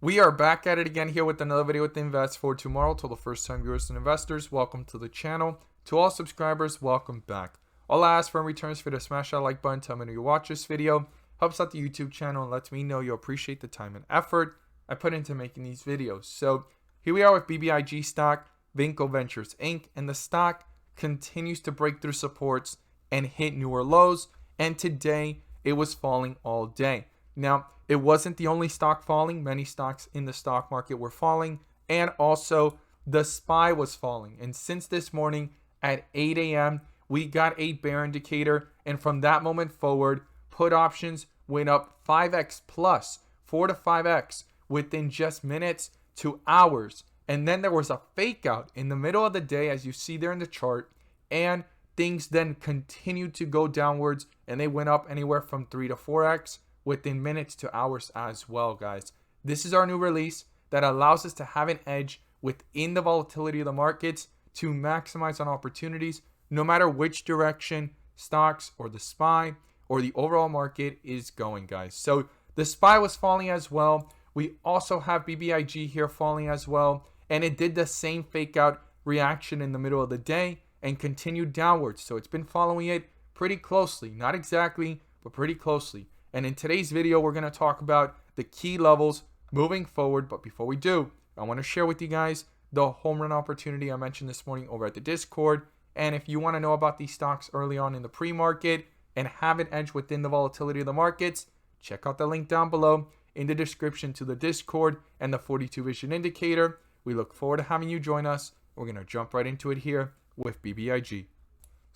We are back at it again here with another video with the Invest for Tomorrow. To the first time viewers and investors, welcome to the channel. To all subscribers, welcome back. All I ask for in return is for you to smash that like button, tell me you watch this video, helps out the YouTube channel, and lets me know you appreciate the time and effort I put into making these videos. So here we are with Bbig stock, Vinco Ventures Inc., and the stock continues to break through supports and hit newer lows, and today it was falling all day. Now, it wasn't the only stock falling. Many stocks in the stock market were falling, and also the SPY was falling. And since this morning at 8 a.m., we got a bear indicator, and from that moment forward, put options went up 5x plus, 4 to 5x within just minutes to hours. And then there was a fake out in the middle of the day, as you see there in the chart, and things then continued to go downwards, and they went up anywhere from 3 to 4x within minutes to hours as well, guys. This is our new release that allows us to have an edge within the volatility of the markets to maximize on opportunities, no matter which direction stocks or the SPY or the overall market is going, guys. So the SPY was falling as well. We also have Bbig here falling as well, and it did the same fake out reaction in the middle of the day and continued downwards. So it's been following it pretty closely, not exactly, but pretty closely. And in today's video, we're going to talk about the key levels moving forward. But before we do, I want to share with you guys the home run opportunity I mentioned this morning over at the Discord. And if you want to know about these stocks early on in the pre-market and have an edge within the volatility of the markets, check out the link down below in the description to the Discord and the 42 vision indicator. We look forward to having you join us. We're going to jump right into it here with Bbig.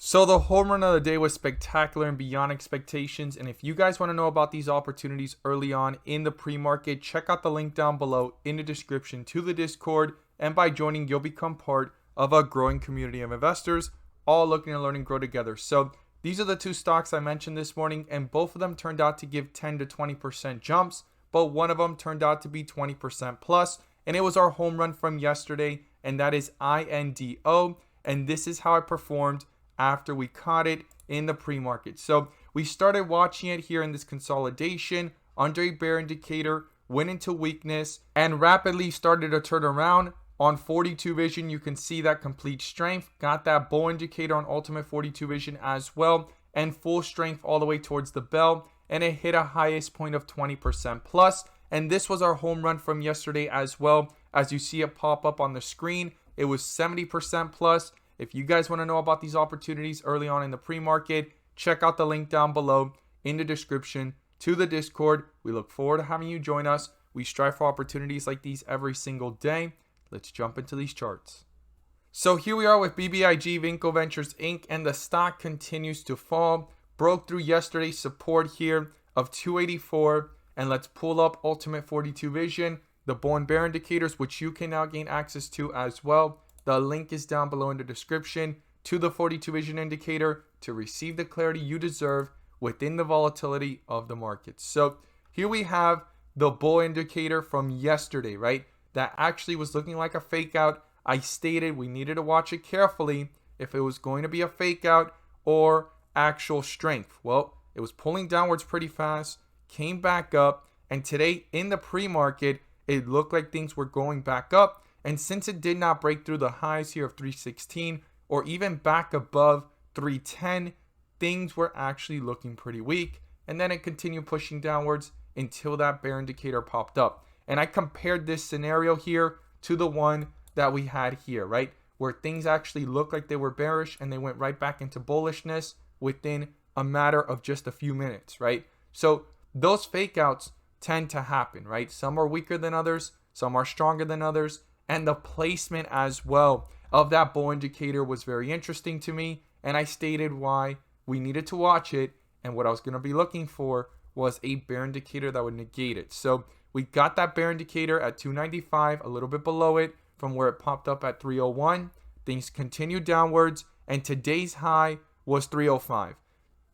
So the home run of the day was spectacular and beyond expectations. And if you guys want to know about these opportunities early on in the pre-market, check out the link down below in the description to the Discord. And by joining, you'll become part of a growing community of investors, all looking to learn and grow together. So these are the two stocks I mentioned this morning, and both of them turned out to give 10 to 20% jumps, but one of them turned out to be 20% plus. And it was our home run from yesterday, and that is INDO. And this is how I performed after we caught it in the pre-market. So we started watching it here in this consolidation under a bear indicator, went into weakness, and rapidly started to turn around. On 42 vision, you can see that complete strength, got that bull indicator on ultimate 42 vision as well, and full strength all the way towards the bell, and it hit a highest point of 20% plus. And this was our home run from yesterday as well. As you see it pop up on the screen, it was 70% plus. If you guys want to know about these opportunities early on in the pre-market, check out the link down below in the description to the Discord. We look forward to having you join us. We strive for opportunities like these every single day. Let's jump into these charts. So here we are with Bbig, Vinco Ventures Inc., and the stock continues to fall. Broke through yesterday's support here of 284, and let's pull up ultimate 42 vision, the bull and bear indicators, which you can now gain access to as well. The link is down below in the description to the 42 vision indicator to receive the clarity you deserve within the volatility of the market. So here we have the bull indicator from yesterday, right? That actually was looking like a fake out. I stated we needed to watch it carefully if it was going to be a fake out or actual strength. Well, it was pulling downwards pretty fast, came back up, and today in the pre-market, it looked like things were going back up. And since it did not break through the highs here of 316 or even back above 310, things were actually looking pretty weak. And then it continued pushing downwards until that bear indicator popped up. And I compared this scenario here to the one that we had here, right? Where things actually looked like they were bearish and they went right back into bullishness within a matter of just a few minutes, right? So those fake outs tend to happen, right? Some are weaker than others, some are stronger than others. And the placement as well of that bull indicator was very interesting to me. And I stated why we needed to watch it. And what I was going to be looking for was a bear indicator that would negate it. So we got that bear indicator at 295, a little bit below it from where it popped up at 301. Things continued downwards. And today's high was 305.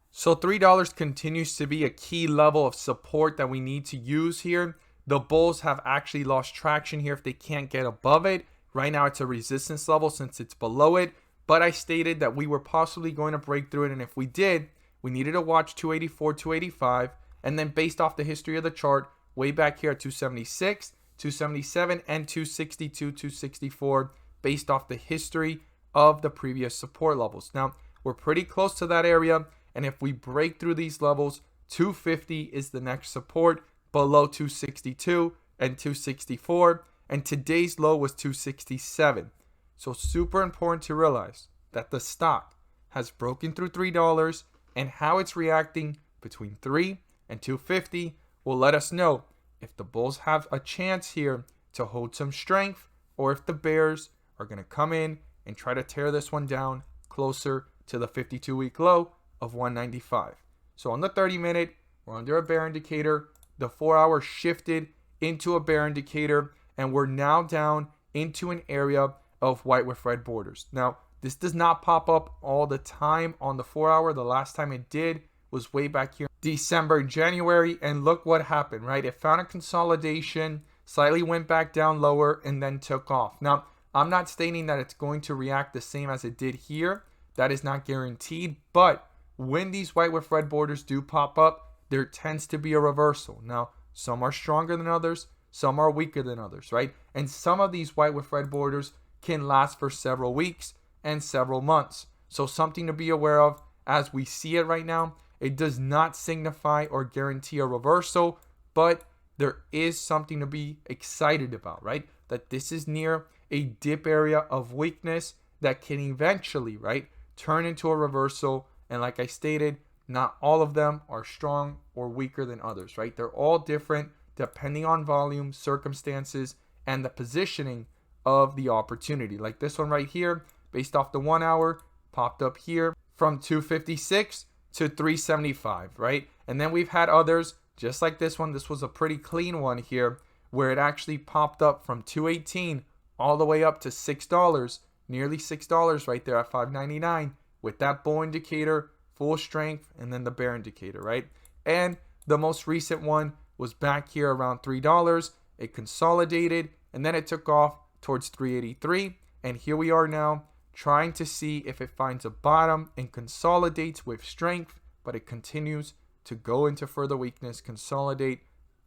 So $3 continues to be a key level of support that we need to use here. The bulls have actually lost traction here if they can't get above it. Right now it's a resistance level since it's below it. But I stated that we were possibly going to break through it. And if we did, we needed to watch 284, 285. And then based off the history of the chart, way back here at 276, 277, and 262, 264 based off the history of the previous support levels. Now, we're pretty close to that area, and if we break through these levels, 250 is the next support below 262 and 264, and today's low was 267. So super important to realize that the stock has broken through $3, and how it's reacting between 3 and 250 will let us know if the bulls have a chance here to hold some strength, or if the bears are going to come in and try to tear this one down closer to the 52-week low of 195. So on the 30-minute, we're under a bear indicator. The 4-hour shifted into a bear indicator, and we're now down into an area of white with red borders. Now, this does not pop up all the time on the 4-hour. The last time it did was way back here, December, January, and look what happened, right? It found a consolidation, slightly went back down lower, and then took off. Now, I'm not stating that it's going to react the same as it did here. That is not guaranteed, but when these white with red borders do pop up, there tends to be a reversal. Now, some are stronger than others, some are weaker than others, right? And some of these white with red borders can last for several weeks and several months. So something to be aware of as we see it right now. It does not signify or guarantee a reversal, but there is something to be excited about, right? That this is near a dip area of weakness that can eventually, right, turn into a reversal. And like I stated, not all of them are strong or weaker than others, right? They're all different depending on volume, circumstances, and the positioning of the opportunity. Like this one right here, based off the 1-hour, popped up here from 256 to 375, right? And then we've had others just like this one. This was a pretty clean one here, where it actually popped up from 218 all the way up to $6, nearly $6 right there at 5.99, with that bull indicator, full strength, and then the bear indicator, right? And the most recent one was back here around $3. It consolidated, and then it took off towards 383, and here we are now trying to see if it finds a bottom and consolidates with strength, but it continues to go into further weakness, consolidate,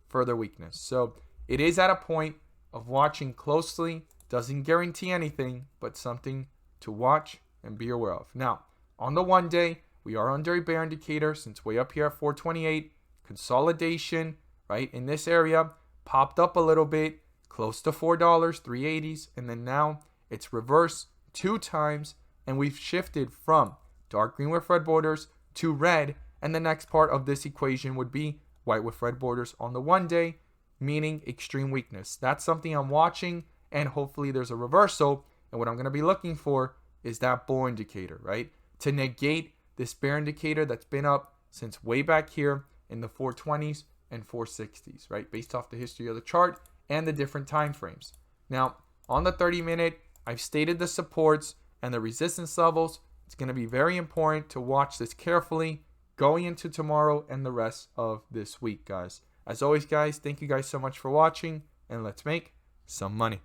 further weakness. So it is at a point of watching closely. Doesn't guarantee anything, but something to watch and be aware of. Now, on the 1 day, we are under a bear indicator since way up here at 428. Consolidation, right, in this area, popped up a little bit, close to $4, 380s, and then now it's reversed 2 times, and we've shifted from dark green with red borders to red, and the next part of this equation would be white with red borders on the 1 day, meaning extreme weakness. That's something I'm watching, and hopefully there's a reversal, and what I'm going to be looking for is that bull indicator, right, to negate this bear indicator that's been up since way back here in the 420s and 460s, right, based off the history of the chart and the different time frames. Now, on the 30-minute, I've stated the supports and the resistance levels. It's going to be very important to watch this carefully going into tomorrow and the rest of this week, guys. As always, guys, thank you guys so much for watching, and let's make some money.